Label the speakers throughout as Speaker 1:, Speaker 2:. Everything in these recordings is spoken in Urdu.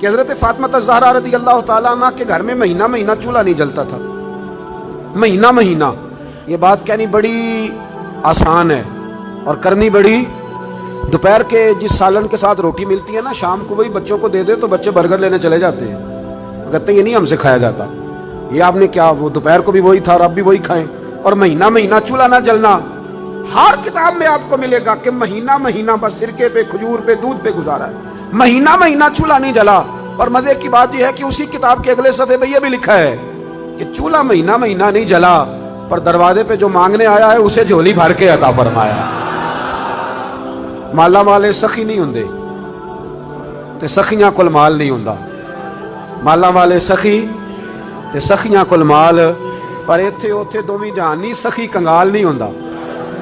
Speaker 1: کہ حضرت فاطمہ زہرا رضی اللہ تعالیٰ عنہ کے گھر میں مہینہ مہینہ چولہا نہیں جلتا تھا، مہینہ مہینہ۔ یہ بات کہنی بڑی آسان ہے اور کرنی بڑی، دوپہر کے جس سالن کے ساتھ روٹی ملتی ہے نا، شام کو وہی بچوں کو دے دے تو بچے برگر لینے چلے جاتے ہیں، کہتے ہیں یہ نہیں ہم سے کھایا جاتا، یہ آپ نے کیا، وہ دوپہر کو بھی وہی تھا اور اب بھی وہی کھائیں، اور مہینہ مہینہ چولہا نہ جلنا۔ ہر کتاب میں آپ کو ملے گا کہ مہینہ مہینہ بس سرکے پہ، کھجور پہ، دودھ پہ گزارا ہے، مہینہ مہینہ چولہا نہیں جلا۔ اور مزے کی بات یہ ہے کہ اسی کتاب کے اگلے صفحے پہ یہ بھی لکھا ہے کہ چولہا مہینہ مہینہ نہیں جلا، پر دروازے پہ جو مانگنے آیا ہے اسے جھولی بھر کے عطا فرمایا۔ مالا مالے سخی نہیں ہوندے تے سخیاں کول مال نہیں ہوندا، مالا والے سخی تے سخیاں کول مال، پر ایتھے اوتھے دوویں جہان نہیں، سخی کنگال نہیں ہوندا۔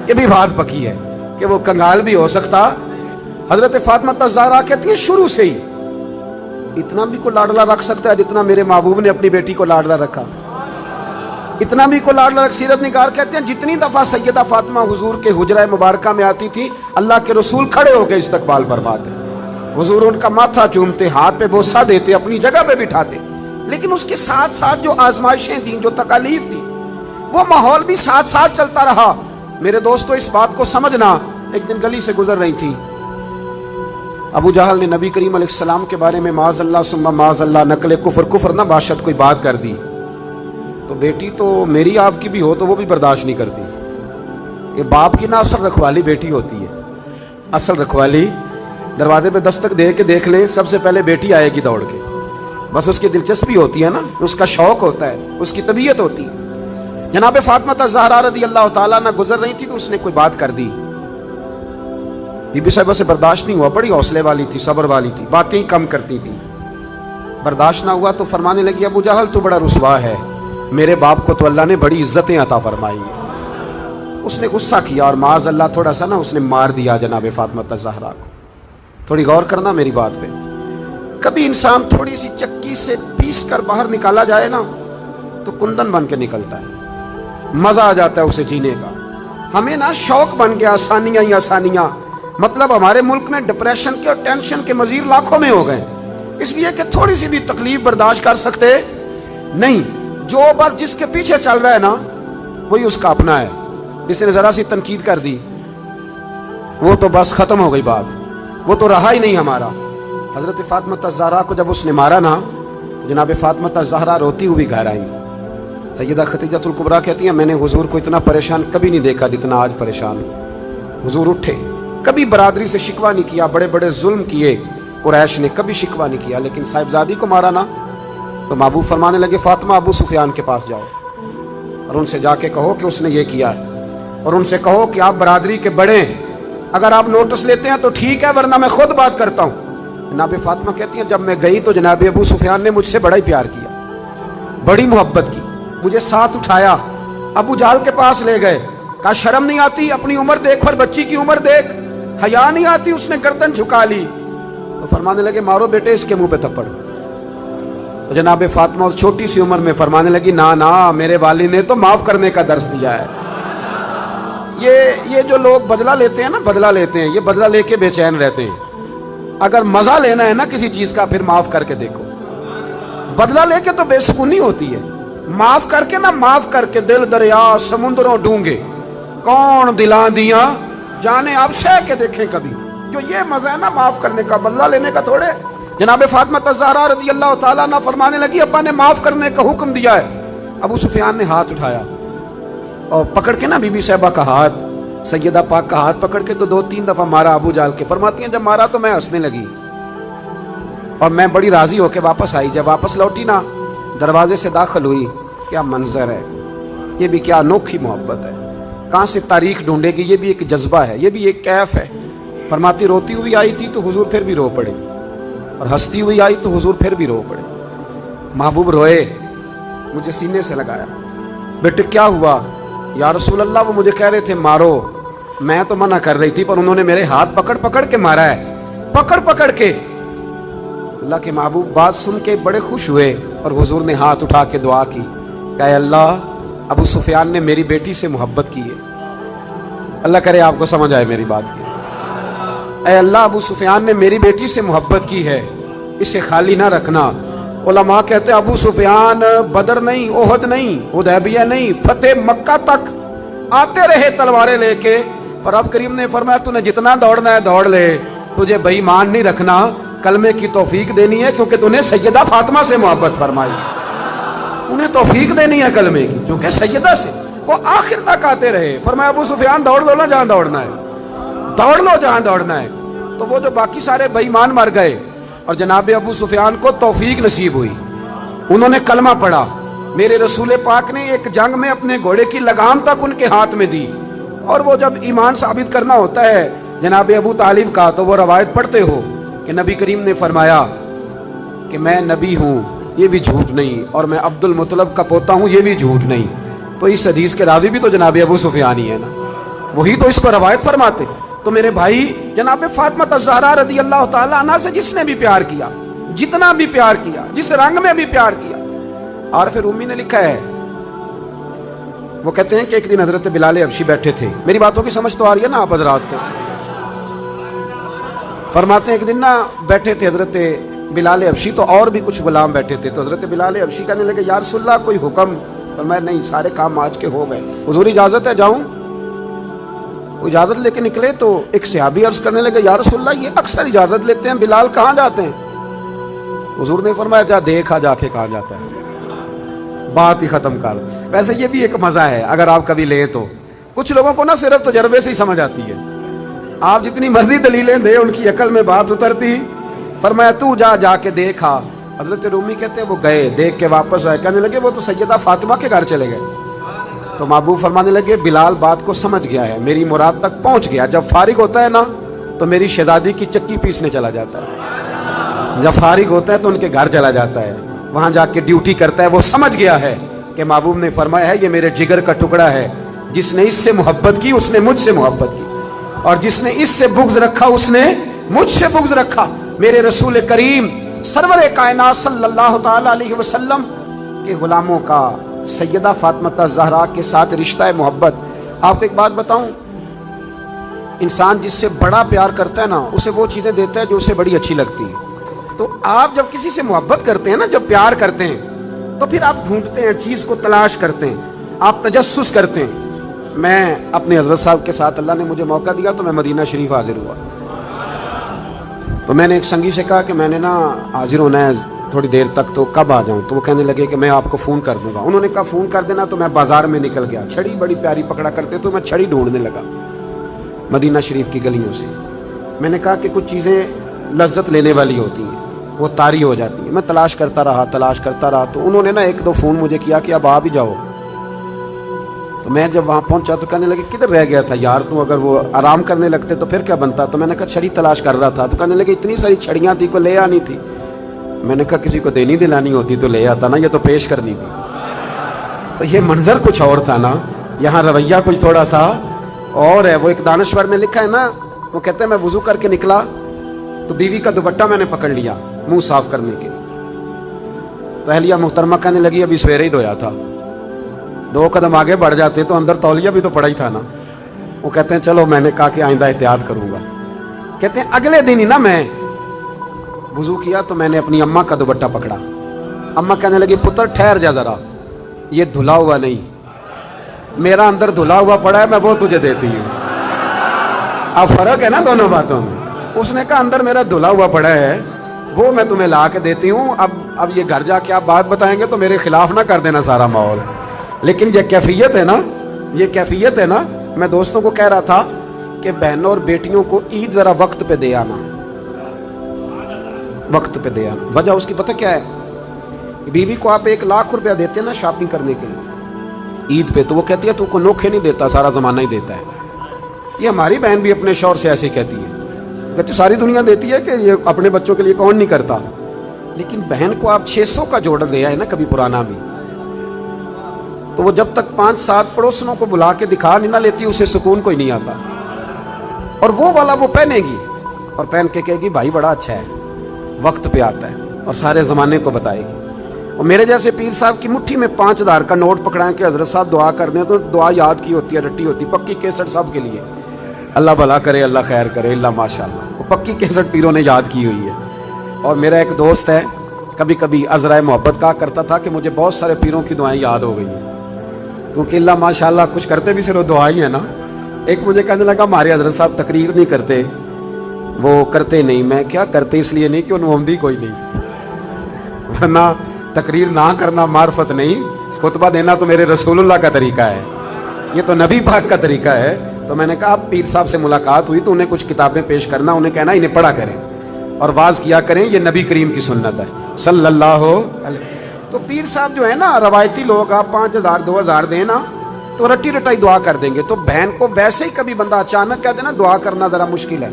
Speaker 1: یہ بھی بات پکی ہے کہ وہ کنگال بھی ہو سکتا۔ حضرت فاطمہ زہرا کہتی ہیں شروع سے ہی اتنا بھی کو لاڈلا رکھ سکتا ہے جتنا میرے محبوب نے اپنی بیٹی کو لاڈلا رکھا، اتنا بھی کو لاڈلا رکھ۔ سیرت نگار کہتے ہیں جتنی دفعہ سیدہ فاطمہ حضور کے حجرہ مبارکہ میں آتی تھی، اللہ کے رسول کھڑے ہو کے استقبال فرماتے، حضور ان کا ماتھا چومتے، ہاتھ پہ بوسہ دیتے، اپنی جگہ پہ بٹھاتے۔ لیکن اس کے ساتھ ساتھ جو آزمائشیں تھیں، جو تکالیف تھی، وہ ماحول بھی ساتھ ساتھ چلتا رہا۔ میرے دوستو اس بات کو سمجھنا، ایک دن گلی سے گزر رہی تھی، ابو جہل نے نبی کریم علیہ السلام کے بارے میں معاذ اللہ ثم معاذ اللہ نقل کفر نہ باشد کوئی بات کر دی، تو بیٹی تو میری آپ کی بھی ہو تو وہ بھی برداشت نہیں کرتی۔ یہ باپ کی نہ اصل رکھوالی بیٹی ہوتی ہے، اصل رکھوالی دروازے پہ دستک دے کے دیکھ لیں، سب سے پہلے بیٹی آئے گی دوڑ کے، بس اس کی دلچسپی ہوتی ہے نا، اس کا شوق ہوتا ہے، اس کی طبیعت ہوتی ہے۔ جناب فاطمہ زہرا رضی اللہ تعالیٰ نہ گزر رہی تھی تو اس نے کوئی بات کر دی، بی بی صاحبہ سے برداشت نہیں ہوا، بڑی حوصلے والی تھی، صبر والی تھی، باتیں کم کرتی تھی، برداشت نہ ہوا تو فرمانے لگی ابو جہل تو بڑا رسوا ہے، میرے باپ کو تو اللہ نے بڑی عزتیں عطا فرمائی ہیں۔ اس نے غصہ کیا اور معاذ اللہ تھوڑا سا نا اس نے مار دیا جناب فاطمہ زہرا کو۔ تھوڑی غور کرنا میری بات پہ، کبھی انسان تھوڑی سی چکی سے پیس کر باہر نکالا جائے نا تو کندن بن کے نکلتا ہے، مزہ آ جاتا ہے اسے جینے کا۔ ہمیں نا شوق بن گیا آسانیاں ہی آسانیاں، مطلب ہمارے ملک میں ڈپریشن کے اور ٹینشن کے مزید لاکھوں میں ہو گئے، اس لیے کہ تھوڑی سی بھی تکلیف برداشت کر سکتے نہیں۔ جو بس جس کے پیچھے چل رہا ہے نا وہی اس کا اپنا ہے، جس نے ذرا سی تنقید کر دی وہ تو بس ختم ہو گئی بات، وہ تو رہا ہی نہیں ہمارا۔ حضرت فاطمہ زہرا کو جب اس نے مارا نا تو جناب فاطمہ زہرا روتی ہوئی گھر آئی۔ سیدہ خدیجہ الکبریٰ کہتی ہیں میں نے حضور کو اتنا پریشان کبھی نہیں دیکھا جتنا آج پریشان ہوں۔ حضور اٹھے، کبھی برادری سے شکوہ نہیں کیا، بڑے بڑے ظلم کیے قریش نے، کبھی شکوہ نہیں کیا، لیکن صاحبزادی کو مارا نا تو محبوب فرمانے لگے فاطمہ ابو سفیان کے پاس جاؤ اور ان سے جا کے کہو کہ اس نے یہ کیا ہے، اور ان سے کہو کہ آپ برادری کے بڑے ہیں، اگر آپ نوٹس لیتے ہیں تو ٹھیک ہے ورنہ میں خود بات کرتا ہوں۔ جناب فاطمہ کہتی ہیں جب میں گئی تو جناب ابو سفیان نے مجھ سے بڑا ہی پیار کیا، بڑی محبت کی، مجھے ساتھ اٹھایا، ابو جہل کے پاس لے گئے، کہا شرم نہیں آتی، اپنی عمر دیکھ اور بچی کی عمر دیکھ، حیا نہیں آتی؟ اس نے گردن جھکا لی تو فرمانے لگے مارو بیٹے اس کے منہ پہ تھپڑ۔ تو جناب فاطمہ اس چھوٹی سی عمر میں فرمانے لگی نا میرے والد نے تو معاف کرنے کا درس دیا ہے۔ یہ جو لوگ بدلہ لیتے ہیں نا، بدلہ لیتے ہیں، یہ بدلہ لے کے بے چین رہتے ہیں۔ اگر مزہ لینا ہے نا کسی چیز کا پھر معاف کر کے دیکھو، بدلہ لے کے تو بے سکونی ہوتی ہے، معاف کر کے نا، معاف کر کے دل دریا سمندروں ڈونگے کون دلاں دیاں جانے، آپ سہ کے دیکھیں کبھی، جو یہ مزہ ہے نا معاف کرنے کا، بدلہ لینے کا تھوڑے۔ جناب فاطمہ زہرا رضی اللہ تعالیٰ عنہ فرمانے لگی ابا نے معاف کرنے کا حکم دیا ہے۔ ابو سفیان نے ہاتھ اٹھایا اور پکڑ کے نا بی بی صاحبہ کا ہاتھ، سیدہ پاک کا ہاتھ پکڑ کے تو 2-3 دفعہ مارا ابو جہل کے۔ فرماتی ہیں جب مارا تو میں ہنسنے لگی اور میں بڑی راضی ہو کے واپس آئی۔ جب واپس لوٹی نا دروازے سے داخل ہوئی، کیا منظر ہے، یہ بھی کیا انوکھی محبت ہے، کہاں سے تاریخ ڈھونڈے گی، یہ بھی ایک جذبہ ہے، یہ بھی ایک کیف ہے۔ فرماتی روتی ہوئی آئی تھی تو حضور پھر بھی رو پڑے، اور ہنستی ہوئی آئی تو حضور پھر بھی رو پڑے۔ محبوب روئے، مجھے سینے سے لگایا، بیٹے کیا ہوا؟ یا رسول اللہ وہ مجھے کہہ رہے تھے مارو، میں تو منع کر رہی تھی پر انہوں نے میرے ہاتھ پکڑ پکڑ کے مارا ہے، پکڑ پکڑ کے۔ اللہ کے محبوب بات سن کے بڑے خوش ہوئے اور حضور نے ہاتھ اٹھا کے دعا کی کہ اے اللہ ابو سفیان نے میری بیٹی سے محبت کی ہے، اللہ کرے آپ کو سمجھ آئے میری بات کی، اے اللہ ابو سفیان نے میری بیٹی سے محبت کی ہے، اسے خالی نہ رکھنا۔ علماء کہتے ہیں ابو سفیان بدر نہیں، احد نہیں، حدیبیہ نہیں، فتح مکہ تک آتے رہے تلواریں لے کے، پر اب کریم نے فرمایا تو نے جتنا دوڑنا ہے دوڑ لے، تجھے بے ایمان نہیں رکھنا، کلمے کی توفیق دینی ہے کیونکہ تو نے سیدہ فاطمہ سے محبت فرمائی، انہیں توفیق دینی ہے کلمے کی کیونکہ سیدہ سے۔ وہ آخر تک آتے رہے، فرمایا ابو سفیان دوڑ لو نا جہاں دوڑنا ہے، دوڑ لو جہاں دوڑنا ہے۔ تو وہ جو باقی سارے بے ایمان مر گئے اور جناب ابو سفیان کو توفیق نصیب ہوئی، انہوں نے کلمہ پڑھا، میرے رسول پاک نے ایک جنگ میں اپنے گھوڑے کی لگام تک ان کے ہاتھ میں دی، اور وہ جب ایمان ثابت کرنا ہوتا ہے جناب ابو طالب کا تو وہ روایت پڑھتے ہو کہ نبی کریم نے فرمایا کہ میں نبی ہوں یہ بھی جھوٹ نہیں، اور میں عبد المطلب کا پوتا ہوں یہ بھی جھوٹ نہیں۔ تو اس حدیث کے راوی بھی تو جناب ابو سفیان ہی ہے نا، وہی تو اس کو روایت فرماتے۔ تو میرے بھائی جناب فاطمہ الزہرا رضی اللہ تعالیٰ عنہ سے جس نے بھی پیار کیا، جتنا بھی پیار کیا، جس رنگ میں بھی پیار کیا، اور پھر امی نے لکھا ہے، وہ کہتے ہیں کہ ایک دن حضرت بلال حبشی بیٹھے تھے، میری باتوں کی سمجھ تو آ رہی ہے نا آپ حضرات کو؟ فرماتے ہیں ایک دن نا بیٹھے تھے حضرت بلال حبشی، تو اور بھی کچھ غلام بیٹھے تھے، تو حضرت بلال حبشی کہنے لگے یا رسول اللہ کوئی حکم؟ فرمایا نہیں، سارے کام آج کے ہو گئے، حضور اجازت ہے جاؤں؟ وہ اجازت لے کے نکلے تو ایک صحابی عرض کرنے لگے یا رسول اللہ یہ اکثر اجازت لیتے ہیں، بلال کہاں جاتے ہیں؟ حضور نے فرمایا جا دیکھا جا کے کہاں جاتا ہے، بات ہی ختم کر۔ ویسے یہ بھی ایک مزہ ہے اگر آپ کبھی لیں تو، کچھ لوگوں کو نا صرف تجربے سے ہی سمجھ آتی ہے، آپ جتنی مرضی دلیلیں دیں ان کی عقل میں بات اترتی۔ فرمایا تو جا کے دیکھا۔ حضرت رومی کہتے ہیں وہ گئے، دیکھ کے واپس آئے، کہنے لگے وہ تو سیدہ فاطمہ کے گھر چلے گئے۔ تو محبوب فرمانے لگے بلال بات کو سمجھ گیا ہے، میری مراد تک پہنچ گیا، جب فارغ ہوتا ہے نا تو میری شہزادی کی چکی پیسنے چلا جاتا ہے، جب فارغ ہوتا ہے تو ان کے گھر چلا جاتا ہے، وہاں جا کے ڈیوٹی کرتا ہے۔ وہ سمجھ گیا ہے کہ محبوب نے فرمایا ہے یہ میرے جگر کا ٹکڑا ہے، جس نے اس سے محبت کی اس نے مجھ سے محبت کی، اور جس نے اس سے بغض رکھا اس نے مجھ سے بغض رکھا۔ میرے رسول کریم سرور کائنات صلی اللہ تعالی علیہ وسلم کے غلاموں کا سیدہ فاطمہ الزہرا کے ساتھ رشتہ محبت۔ آپ کو ایک بات بتاؤں، انسان جس سے بڑا پیار کرتا ہے نا اسے وہ چیزیں دیتا ہے جو اسے بڑی اچھی لگتی ہے۔ تو آپ جب کسی سے محبت کرتے ہیں نا، جب پیار کرتے ہیں تو پھر آپ ڈھونڈتے ہیں، چیز کو تلاش کرتے ہیں، آپ تجسس کرتے ہیں۔ میں اپنے حضرت صاحب کے ساتھ اللہ نے مجھے موقع دیا تو میں مدینہ شریف حاضر ہوا، تو میں نے ایک سنگی سے کہا کہ میں نے نا حاضر ہونا ہے تھوڑی دیر تک، تو کب آ جاؤں؟ تو وہ کہنے لگے کہ میں آپ کو فون کر دوں گا۔ انہوں نے کہا فون کر دینا، تو میں بازار میں نکل گیا، چھڑی بڑی پیاری پکڑا کرتے تو میں چھڑی ڈھونڈنے لگا مدینہ شریف کی گلیوں سے۔ میں نے کہا کہ کچھ چیزیں لذت لینے والی ہوتی ہیں وہ طاری ہو جاتی ہیں، میں تلاش کرتا رہا، تو انہوں نے نا ایک دو فون مجھے کیا کہ اب آ بھی جاؤ۔ تو میں جب وہاں پہنچا تو کہنے لگے کدھر رہ گیا تھا یار تو، اگر وہ آرام کرنے لگتے تو پھر کیا بنتا؟ تو میں نے کہا چھڑی تلاش کر رہا تھا۔ تو کہنے لگے اتنی ساری چھڑیاں تھی کو لے آنی تھی۔ میں نے کہا کسی کو دینی دلانی ہوتی تو لے آتا نا، یہ تو پیش کرنی تھی۔ تو یہ منظر کچھ اور تھا نا، یہاں رویہ کچھ تھوڑا سا اور ہے۔ وہ ایک دانشور نے لکھا ہے نا، وہ کہتے ہیں میں وضو کر کے نکلا تو بیوی کا دوپٹہ میں نے پکڑ لیا منہ صاف کرنے کے لیے، تو اہلیہ محترمہ کہنے لگی ابھی سویرے ہی دھویا تھا۔ 2 قدم آگے بڑھ جاتے تو اندر تولیہ بھی تو پڑا ہی تھا نا۔ وہ کہتے ہیں چلو میں نے کہا کہ آئندہ احتیاط کروں گا۔ کہتے ہیں اگلے دن ہی نا میں وضو کیا تو میں نے اپنی اماں کا دوپٹہ پکڑا، اماں کہنے لگی پتر ٹھہر جا ذرا، یہ دھلا ہوا نہیں، میرا اندر دھلا ہوا پڑا ہے، میں وہ تجھے دیتی ہوں۔ اب فرق ہے نا دونوں باتوں میں۔ اس نے کہا اندر میرا دھلا ہوا پڑا ہے وہ میں تمہیں لا کے دیتی ہوں، اب یہ گھر جا کے آپ بات بتائیں گے تو میرے خلاف نہ کر دینا سارا ماحول۔ لیکن یہ کیفیت ہے نا، یہ کیفیت ہے نا۔ میں دوستوں کو کہہ رہا تھا کہ بہنوں اور بیٹیوں کو عید ذرا وقت پہ دے آنا، وقت پہ دے آنا۔ وجہ اس کی پتہ کیا ہے؟ بیوی کو آپ 1 لاکھ روپیہ دیتے ہیں نا شاپنگ کرنے کے لیے عید پہ، تو وہ کہتی ہے تو کو نوکھے نہیں دیتا، سارا زمانہ ہی دیتا ہے۔ یہ ہماری بہن بھی اپنے شوہر سے ایسے کہتی ہے، کہتی ساری دنیا دیتی ہے کہ یہ اپنے بچوں کے لیے کون نہیں کرتا۔ لیکن بہن کو آپ 600 کا جوڑا دے آئے نا کبھی پرانا بھی، تو وہ جب تک 5-7 پڑوسنوں کو بلا کے دکھا نہیں نہ لیتی اسے سکون کوئی نہیں آتا، اور وہ والا وہ پہنے گی اور پہن کے کہے گی بھائی بڑا اچھا ہے، وقت پہ آتا ہے اور سارے زمانے کو بتائے گی۔ اور میرے جیسے پیر صاحب کی مٹھی میں 5000 کا نوٹ پکڑائیں کہ حضرت صاحب دعا کر دیں، تو دعا یاد کی ہوتی ہے، رٹی ہوتی، پکی کیسٹ سب کے لیے، اللہ بھلا کرے اللہ خیر کرے اللہ ماشاء اللہ، وہ پکی کیسٹ پیروں نے یاد کی ہوئی ہے۔ اور میرا ایک دوست ہے کبھی کبھی عذرائے محبت کہا کرتا تھا کہ مجھے بہت سارے پیروں کی دعائیں یاد ہو گئی ہیں، کیونکہ اللہ ماشاءاللہ کچھ کرتے بھی صرف دعا ہی ہے نا۔ ایک مجھے کہنے لگا ہمارے حضرت صاحب تقریر نہیں کرتے، وہ کرتے نہیں۔ میں کیا کرتے اس لیے نہیں کہ انہوں عمدی کوئی نہیں، ورنہ تقریر نہ کرنا معرفت نہیں، خطبہ دینا تو میرے رسول اللہ کا طریقہ ہے، یہ تو نبی پاک کا طریقہ ہے۔ تو میں نے کہا اب پیر صاحب سے ملاقات ہوئی تو انہیں کچھ کتابیں پیش کرنا، انہیں کہنا انہیں پڑھا کریں اور واز کیا کریں، یہ نبی کریم کی سنت ہے صلی اللہ علیہ۔ تو پیر صاحب جو ہے نا روایتی لوگ، آپ 5000 2000 دیں نا تو رٹی رٹائی دعا کر دیں گے۔ تو بہن کو ویسے ہی کبھی بندہ اچانک کہہ دینا دعا کرنا ذرا مشکل ہے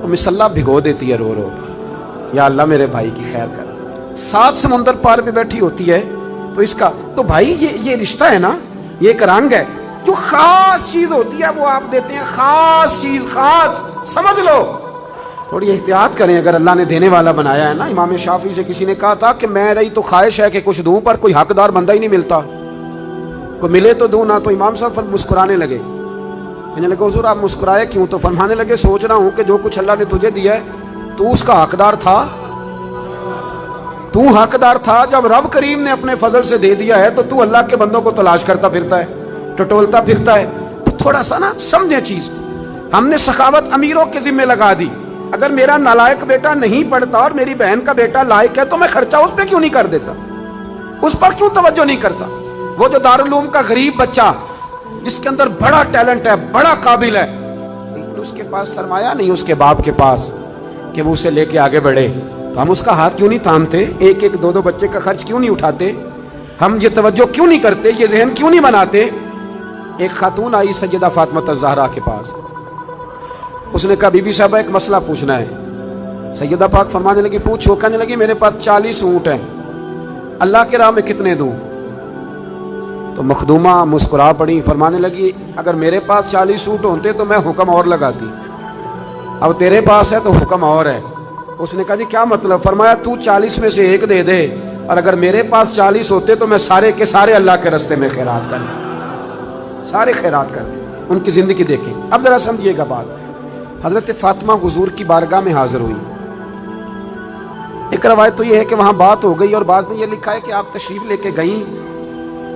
Speaker 1: تو مسلح بھگو دیتی ہے رو رو کے، یا اللہ میرے بھائی کی خیر کر۔ 7 سمندر پار پہ بیٹھی ہوتی ہے تو اس کا تو بھائی یہ رشتہ ہے نا، یہ ایک رنگ ہے، جو خاص چیز ہوتی ہے وہ آپ دیتے ہیں، خاص چیز، خاص سمجھ لو۔ تھوڑی احتیاط کریں اگر اللہ نے دینے والا بنایا ہے نا۔ امام شافعی سے کسی نے کہا تھا کہ میں رہی تو خواہش ہے کہ کچھ دوں پر کوئی حقدار بندہ ہی نہیں ملتا، کوئی ملے تو دوں نہ۔ تو امام صاحب مسکرانے لگے، کہنے لگے حضور آپ مسکرائے کیوں؟ تو فرمانے لگے سوچ رہا ہوں کہ جو کچھ اللہ نے تجھے دیا ہے تو اس کا حقدار تھا، تو حقدار تھا۔ جب رب کریم نے اپنے فضل سے دے دیا ہے تو اللہ کے بندوں کو تلاش کرتا پھرتا ہے، ٹٹولتا پھرتا ہے۔ تو تھوڑا سا نا سمجھیں چیز کو۔ ہم نے سخاوت امیروں کے ذمہ لگا دی۔ اگر میرا نالائق بیٹا نہیں پڑھتا اور میری بہن کا بیٹا لائق ہے تو میں خرچہ اس پہ کیوں نہیں کر دیتا، اس پر کیوں توجہ نہیں کرتا؟ وہ جو دارالعلوم کا غریب بچہ جس کے اندر بڑا ٹیلنٹ ہے، بڑا قابل ہے، لیکن اس کے پاس سرمایہ نہیں اس کے باپ کے پاس کہ وہ اسے لے کے آگے بڑھے، تو ہم اس کا ہاتھ کیوں نہیں تھامتے؟ ایک ایک 2 2 بچے کا خرچ کیوں نہیں اٹھاتے؟ ہم یہ توجہ کیوں نہیں کرتے؟ یہ ذہن کیوں نہیں بناتے؟ ایک خاتون آئی سیدہ فاطمہ الزہرا کے پاس، اس نے کہا بی بی صاحبہ ایک مسئلہ پوچھنا ہے۔ سیدہ پاک فرمانے لگی پوچھو۔ کہنے لگی میرے پاس 40 اونٹ ہیں، اللہ کے راہ میں کتنے دوں؟ تو مخدومہ مسکرا پڑی، فرمانے لگی اگر میرے پاس 40 اونٹ ہوتے تو میں حکم اور لگاتی، اب تیرے پاس ہے تو حکم اور ہے۔ اس نے کہا جی کیا مطلب؟ فرمایا تو 40 میں سے ایک دے دے، اور اگر میرے پاس 40 ہوتے تو میں سارے کے سارے اللہ کے راستے میں خیرات کر دیں، سارے خیرات کر دیں۔ ان کی زندگی دیکھیں۔ اب ذرا سمجھیے گا بات۔ حضرت فاطمہ حضور کی بارگاہ میں حاضر ہوئی۔ ایک روایت تو یہ ہے کہ وہاں بات ہو گئی، اور بعض نے یہ لکھا ہے کہ آپ تشریف لے کے گئیں۔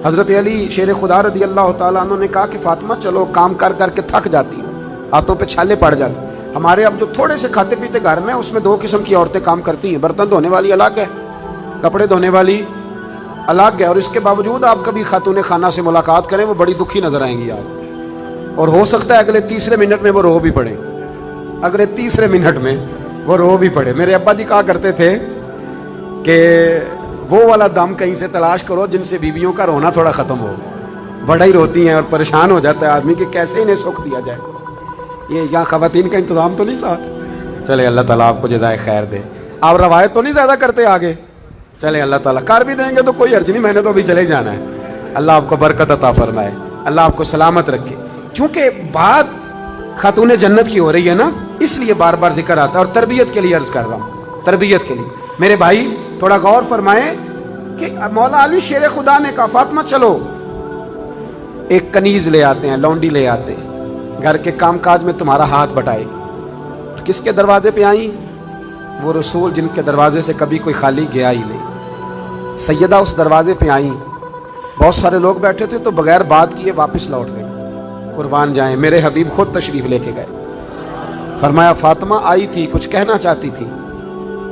Speaker 1: حضرت علی شیر خدا رضی اللہ تعالیٰ عنہ نے کہا کہ فاطمہ چلو، کام کر کر کے تھک جاتی ہوں، ہاتھوں پہ چھالے پڑ جاتے۔ ہمارے اب جو تھوڑے سے کھاتے پیتے گھر میں، اس میں 2 قسم کی عورتیں کام کرتی ہیں، برتن دھونے والی الگ ہے، کپڑے دھونے والی الگ ہے، اور اس کے باوجود آپ کبھی خاتون خانہ سے ملاقات کریں وہ بڑی دکھی نظر آئیں گی آپ، اور ہو سکتا ہے اگلے تیسرے منٹ میں وہ رو بھی پڑے، اگلے تیسرے منٹ میں وہ رو بھی پڑے۔ میرے ابا جی کہا کرتے تھے کہ وہ والا دم کہیں سے تلاش کرو جن سے بیویوں کا رونا تھوڑا ختم ہو، بڑا ہی روتی ہیں اور پریشان ہو جاتا ہے آدمی کہ کیسے انہیں سکھ دیا جائے۔ یہ یہاں خواتین کا انتظام تو نہیں ساتھ؟ چلے اللہ تعالیٰ آپ کو جزائے خیر دے۔ آپ روایت تو نہیں زیادہ کرتے آگے، چلے اللہ تعالیٰ کر بھی دیں گے تو کوئی حرج نہیں، میں نے تو ابھی چلے جانا ہے۔ اللہ آپ کو برکت عطا فرمائے، اللہ آپ کو سلامت رکھے۔ چونکہ بات خاتون جنت کی ہو رہی ہے نا، اس لیے بار بار ذکر آتا ہے، اور تربیت کے لیے عرض کر رہا ہوں، تربیت کے لیے۔ میرے بھائی تھوڑا غور فرمائیں کہ مولا علی شیر خدا نے کہا فاطمہ چلو، ایک کنیز لے آتے ہیں، لونڈی لے آتے ہیں، گھر کے کام کاج میں تمہارا ہاتھ بٹائے گی۔ کس کے دروازے پہ آئیں؟ وہ رسول جن کے دروازے سے کبھی کوئی خالی گیا ہی نہیں۔ سیدہ اس دروازے پہ آئیں، بہت سارے لوگ بیٹھے تھے تو بغیر بات کیے واپس لوٹ گئے۔ قربان جائیں، میرے حبیب خود تشریف لے کے گئے۔ فرمایا فاطمہ آئی تھی، کچھ کہنا چاہتی تھی۔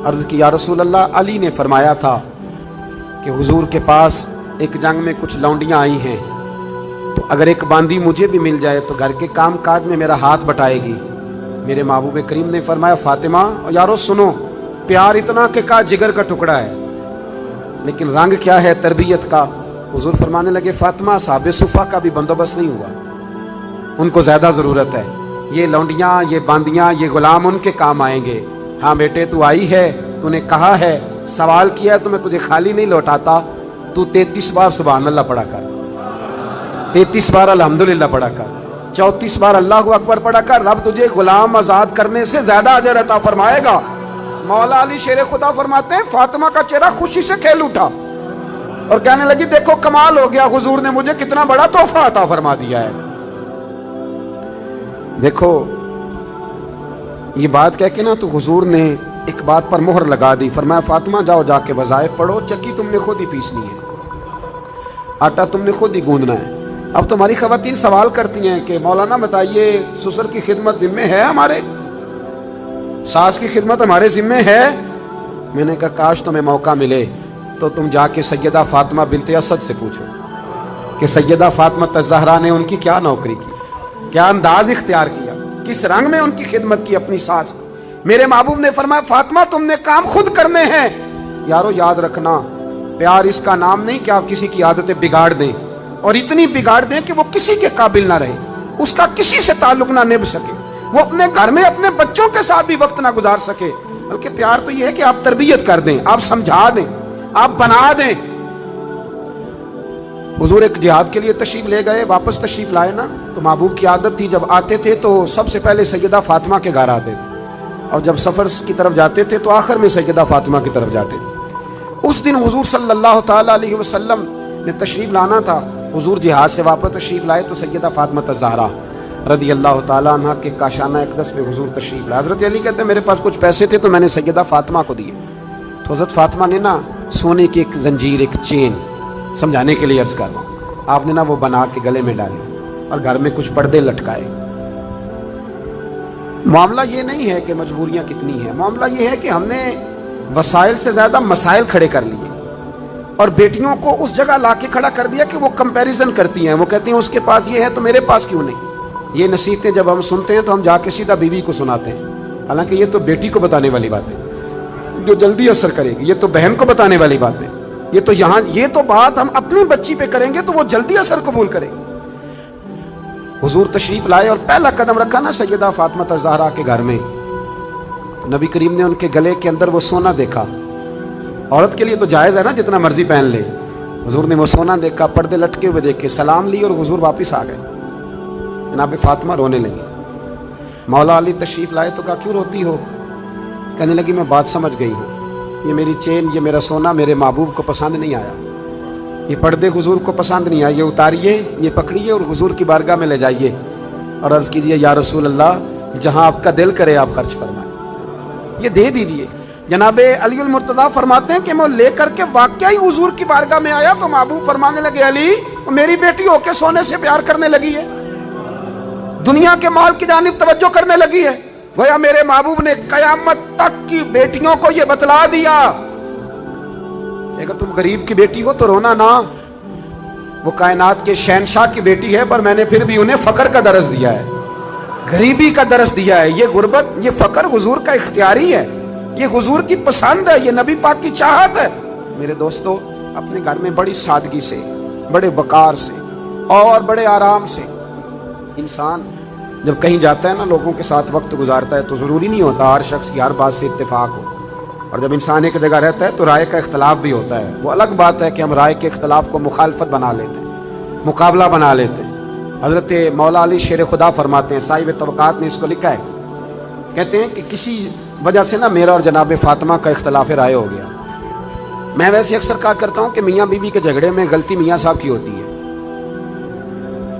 Speaker 1: عرض کی یا رسول اللہ، علی نے فرمایا تھا کہ حضور کے پاس ایک جنگ میں کچھ لونڈیاں آئی ہیں، تو اگر ایک باندی مجھے بھی مل جائے تو گھر کے کام کاج میں میرا ہاتھ بٹائے گی۔ میرے محبوب کریم نے فرمایا فاطمہ یارو سنو، پیار اتنا کہ کا جگر کا ٹکڑا ہے، لیکن رنگ کیا ہے تربیت کا۔ حضور فرمانے لگے فاطمہ صحابہ صفہ کا بھی بندوبست نہیں ہوا، ان کو زیادہ ضرورت ہے، یہ لونڈیاں، یہ باندیاں، یہ غلام ان کے کام آئیں گے۔ ہاں بیٹے تو آئی ہے، تو نے کہا ہے، سوال کیا ہے تو میں تجھے خالی نہیں لوٹاتا، تو 33 بار سبحان اللہ پڑھا کر، 33 بار الحمدللہ پڑھا کر، 34 بار اللہ اکبر پڑھا کر، رب تجھے غلام آزاد کرنے سے زیادہ اجر عطا فرمائے گا۔ مولا علی شیر خدا فرماتے ہیں فاطمہ کا چہرہ خوشی سے کھل اٹھا اور کہنے لگی دیکھو کمال ہو گیا، حضور نے مجھے کتنا بڑا تحفہ عطا فرما دیا ہے۔ دیکھو یہ بات کہہ کے نا تو حضور نے ایک بات پر مہر لگا دی، فرمایا فاطمہ جاؤ جا کے وظائف پڑھو، چکی تم نے خود ہی پیسنی ہے، آٹا تم نے خود ہی گوندنا ہے۔ اب تمہاری خواتین سوال کرتی ہیں کہ مولانا بتائیے سسر کی خدمت ذمہ ہے ہمارے، ساس کی خدمت ہمارے ذمہ ہے؟ میں نے کہا کاش تمہیں موقع ملے تو تم جا کے سیدہ فاطمہ بنت اسد سے پوچھو کہ سیدہ فاطمہ الزہرا نے ان کی کیا نوکری کی، کیا انداز اختیار کیا، کس رنگ میں ان کی خدمت کی اپنی ساس کی۔ میرے محبوب نے فرمایا فاطمہ تم نے کام خود کرنے ہیں۔ یارو یاد رکھنا، پیار اس کا نام نہیں کہ آپ کسی کی عادتیں بگاڑ دیں، اور اتنی بگاڑ دیں کہ وہ کسی کے قابل نہ رہے، اس کا کسی سے تعلق نہ نبھ سکے، وہ اپنے گھر میں اپنے بچوں کے ساتھ بھی وقت نہ گزار سکے۔ بلکہ پیار تو یہ ہے کہ آپ تربیت کر دیں، آپ سمجھا دیں، آپ بنا دیں۔ حضور ایک جہاد کے لیے تشریف لے گئے، واپس تشریف لائے نا، تو محبوب کی عادت تھی جب آتے تھے تو سب سے پہلے سیدہ فاطمہ کے گھر آتے تھے، اور جب سفر کی طرف جاتے تھے تو آخر میں سیدہ فاطمہ کی طرف جاتے تھے۔ اس دن حضور صلی اللہ تعالیٰ علیہ وسلم نے تشریف لانا تھا، حضور جہاد سے واپس تشریف لائے تو سیدہ فاطمہ الزہرا رضی اللہ تعالیٰ عنہ کے کاشانہ اقدس میں حضور تشریف لائے۔ حضرت علی کہتے ہیں میرے پاس کچھ پیسے تھے تو میں نے سیدہ فاطمہ کو دیے، تو حضرت فاطمہ نے نا سونے کی ایک زنجیر، ایک چین، سمجھانے کے لیے عرض کر رہا ہوں، آپ نے نا وہ بنا کے گلے میں ڈالی اور گھر میں کچھ پردے لٹکائے۔ معاملہ یہ نہیں ہے کہ مجبوریاں کتنی ہیں، معاملہ یہ ہے کہ ہم نے وسائل سے زیادہ مسائل کھڑے کر لیے، اور بیٹیوں کو اس جگہ لا کے کھڑا کر دیا کہ وہ کمپیریزن کرتی ہیں، وہ کہتی ہیں اس کے پاس یہ ہے تو میرے پاس کیوں نہیں۔ یہ نصیحتیں جب ہم سنتے ہیں تو ہم جا کے سیدھا بیوی کو سناتے ہیں، حالانکہ یہ تو بیٹی کو بتانے والی بات ہے جو جلدی اثر کرے گی، یہ تو بہن کو بتانے والی بات ہے، یہ تو یہاں یہ تو بات ہم اپنی بچی پہ کریں گے تو وہ جلدی اثر قبول کرے گی۔ حضور تشریف لائے اور پہلا قدم رکھا نا سیدہ فاطمہ الزہرا کے گھر میں، تو نبی کریم نے ان کے گلے کے اندر وہ سونا دیکھا۔ عورت کے لیے تو جائز ہے نا جتنا مرضی پہن لے، حضور نے وہ سونا دیکھا، پردے لٹکے ہوئے دیکھے، سلام لی اور حضور واپس آ گئے۔ جناب فاطمہ رونے لگی، مولا علی تشریف لائے تو کہا کیوں روتی ہو؟ کہنے لگی میں بات سمجھ گئی ہوں، یہ میری چین، یہ میرا سونا میرے محبوب کو پسند نہیں آیا، یہ پردے حضور کو پسند نہیں آئے، یہ اتاریے، یہ پکڑیے اور حضور کی بارگاہ میں لے جائیے اور عرض کیجیے یا رسول اللہ جہاں آپ کا دل کرے آپ خرچ فرمائیں، یہ دے دیجیے۔ جناب علی المرتضیٰ فرماتے ہیں کہ میں لے کر کے واقعی حضور کی بارگاہ میں آیا تو محبوب فرمانے لگے علی میری بیٹی ہو کے سونے سے پیار کرنے لگی ہے، دنیا کے مال کی جانب توجہ کرنے لگی ہے۔ گویا میرے محبوب نے قیامت تک کی بیٹیوں کو یہ بتلا دیا، اگر تم غریب کی بیٹی ہو تو رونا نہ، وہ کائنات کے شہنشاہ کی بیٹی ہے، پر میں نے پھر بھی انہیں فقر کا درس دیا ہے، غریبی کا درس دیا ہے۔ یہ غربت، یہ فقر حضور کا اختیاری ہے، یہ حضور کی پسند ہے، یہ نبی پاک کی چاہت ہے۔ میرے دوستو اپنے گھر میں بڑی سادگی سے، بڑے وقار سے اور بڑے آرام سے انسان جب کہیں جاتا ہے نا، لوگوں کے ساتھ وقت گزارتا ہے تو ضروری نہیں ہوتا ہر شخص کی ہر بات سے اتفاق ہو، اور جب انسان ایک جگہ رہتا ہے تو رائے کا اختلاف بھی ہوتا ہے۔ وہ الگ بات ہے کہ ہم رائے کے اختلاف کو مخالفت بنا لیتے ہیں، مقابلہ بنا لیتے ہیں۔ حضرت مولا علی شیر خدا فرماتے ہیں، صاحب طبقات نے اس کو لکھا ہے، کہتے ہیں کہ کسی وجہ سے نا میرا اور جناب فاطمہ کا اختلاف رائے ہو گیا۔ میں ویسے اکثر کہا کرتا ہوں کہ میاں بیوی کے جھگڑے میں غلطی میاں صاحب کی ہوتی ہے،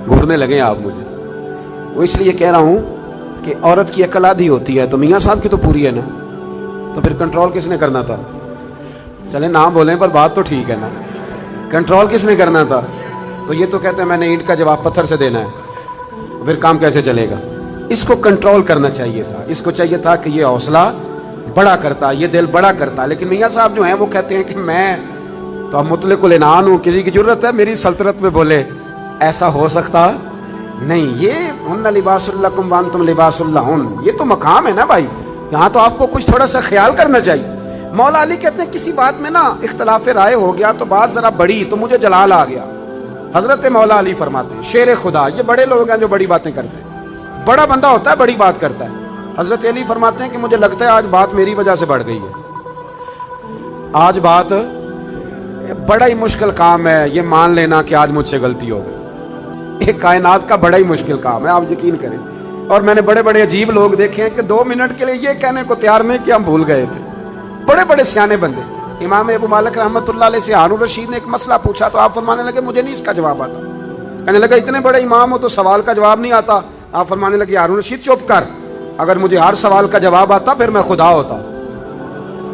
Speaker 1: گھورنے لگے آپ مجھے، وہ اس لیے کہہ رہا ہوں کہ عورت کی عقل آدھی ہوتی ہے تو میاں صاحب کی تو پوری ہے نا، تو پھر کنٹرول کس نے کرنا تھا؟ چلے نہ بولیں پر بات تو ٹھیک ہے نا، کنٹرول کس نے کرنا تھا؟ تو یہ تو کہتے ہیں میں نے اینٹ کا جواب پتھر سے دینا ہے، پھر کام کیسے چلے گا؟ اس کو کنٹرول کرنا چاہیے تھا، اس کو چاہیے تھا کہ یہ حوصلہ بڑا کرتا، یہ دل بڑا کرتا، لیکن میاں صاحب جو ہیں وہ کہتے ہیں کہ میں تو اب مطلق العنان ہوں، کسی کی ضرورت ہے میری سلطنت میں بولے، ایسا ہو سکتا نہیں۔ یہ ہن لباس لکم وانتم لباس لہن، یہ تو مقام ہے نا بھائی، یہاں تو آپ کو کچھ تھوڑا سا خیال کرنا چاہیے۔ مولا علی کہتے ہیں کسی بات میں نا اختلاف رائے ہو گیا تو بات ذرا بڑی تو مجھے جلال آ گیا۔ حضرت مولا علی فرماتے ہیں شیر خدا، یہ بڑے لوگ ہیں جو بڑی باتیں کرتے ہیں، بڑا بندہ ہوتا ہے بڑی بات کرتا ہے۔ حضرت علی فرماتے ہیں کہ مجھے لگتا ہے آج بات میری وجہ سے بڑھ گئی ہے، آج بات بڑا ہی مشکل کام ہے یہ مان لینا کہ آج مجھ سے غلطی ہو گئی، ایک کائنات کا بڑا ہی مشکل کام ہے، آپ یقین کریں۔ اور میں نے بڑے بڑے عجیب لوگ دیکھے ہیں کہ 2 منٹ کے لیے یہ کہنے کو تیار نہیں کہ ہم بھول گئے تھے، بڑے بڑے سیانے بندے۔ امام ابو مالک رحمۃ اللہ علیہ سے ہارون رشید نے ایک مسئلہ پوچھا تو آپ فرمانے لگے مجھے نہیں اس کا جواب آتا، کہنے لگا اتنے بڑے امام ہو تو سوال کا جواب نہیں آتا؟ آپ فرمانے لگے ہارون رشید چپ کر، اگر مجھے ہر سوال کا جواب آتا پھر میں خدا ہوتا۔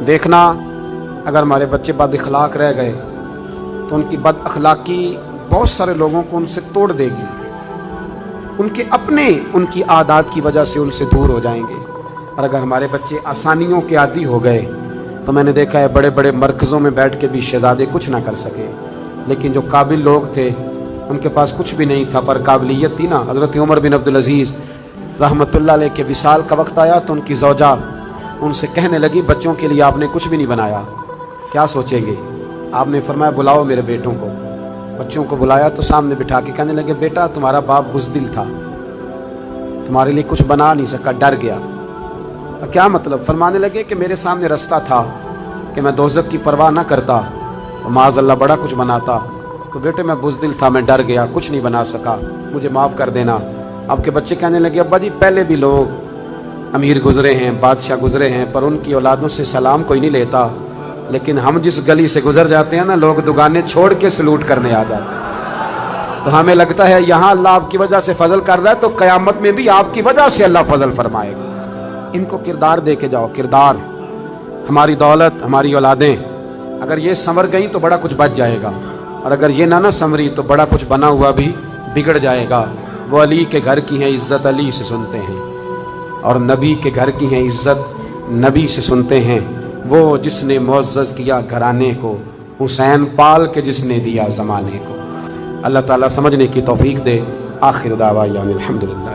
Speaker 1: دیکھنا اگر ہمارے بچے بد اخلاق رہ گئے تو ان کی بد اخلاقی بہت سارے لوگوں کو ان سے توڑ دے گی، ان کی عادات کی وجہ سے ان سے دور ہو جائیں گے۔ اور اگر ہمارے بچے آسانیوں کے عادی ہو گئے تو میں نے دیکھا ہے بڑے بڑے مرکزوں میں بیٹھ کے بھی شہزادے کچھ نہ کر سکے، لیکن جو قابل لوگ تھے ان کے پاس کچھ بھی نہیں تھا پر قابلیت تھی نا۔ حضرت عمر بن عبدالعزیز رحمۃ اللہ علیہ کے وصال کا وقت آیا تو ان کی زوجہ ان سے کہنے لگی بچوں کے لیے آپ نے کچھ بھی نہیں بنایا، کیا سوچیں گے؟ آپ نے فرمایا بلاؤ میرے بیٹوں کو۔ بچوں کو بلایا تو سامنے بٹھا کے کہنے لگے بیٹا تمہارا باپ بزدل تھا، تمہارے لیے کچھ بنا نہیں سکا، ڈر گیا۔ کیا مطلب؟ فرمانے لگے کہ میرے سامنے رستہ تھا کہ میں دوزخ کی پرواہ نہ کرتا تو معاذ اللہ بڑا کچھ بناتا، تو بیٹے میں بزدل تھا، میں ڈر گیا، کچھ نہیں بنا سکا، مجھے معاف کر دینا۔ اب کے بچے کہنے لگے ابا جی پہلے بھی لوگ امیر گزرے ہیں، بادشاہ گزرے ہیں، پر ان کی اولادوں سے سلام کوئی نہیں لیتا، لیکن ہم جس گلی سے گزر جاتے ہیں نا لوگ دکانیں چھوڑ کے سلوٹ کرنے آ جاتے ہیں، تو ہمیں لگتا ہے یہاں اللہ آپ کی وجہ سے فضل کر رہا ہے تو قیامت میں بھی آپ کی وجہ سے اللہ فضل فرمائے گا۔ ان کو کردار دے کے جاؤ، کردار۔ ہماری دولت، ہماری اولادیں اگر یہ سنور گئیں تو بڑا کچھ بچ جائے گا، اور اگر یہ نہ سنوری تو بڑا کچھ بنا ہوا بھی بگڑ جائے گا۔ وہ علی کے گھر کی ہیں عزت علی سے سنتے ہیں، اور نبی کے گھر کی ہیں عزت نبی سے سنتے ہیں۔ وہ جس نے معزز کیا گھرانے کو، حسین پال کے جس نے دیا زمانے کو۔ اللہ تعالیٰ سمجھنے کی توفیق دے۔ آخر دعوانا الحمدللہ۔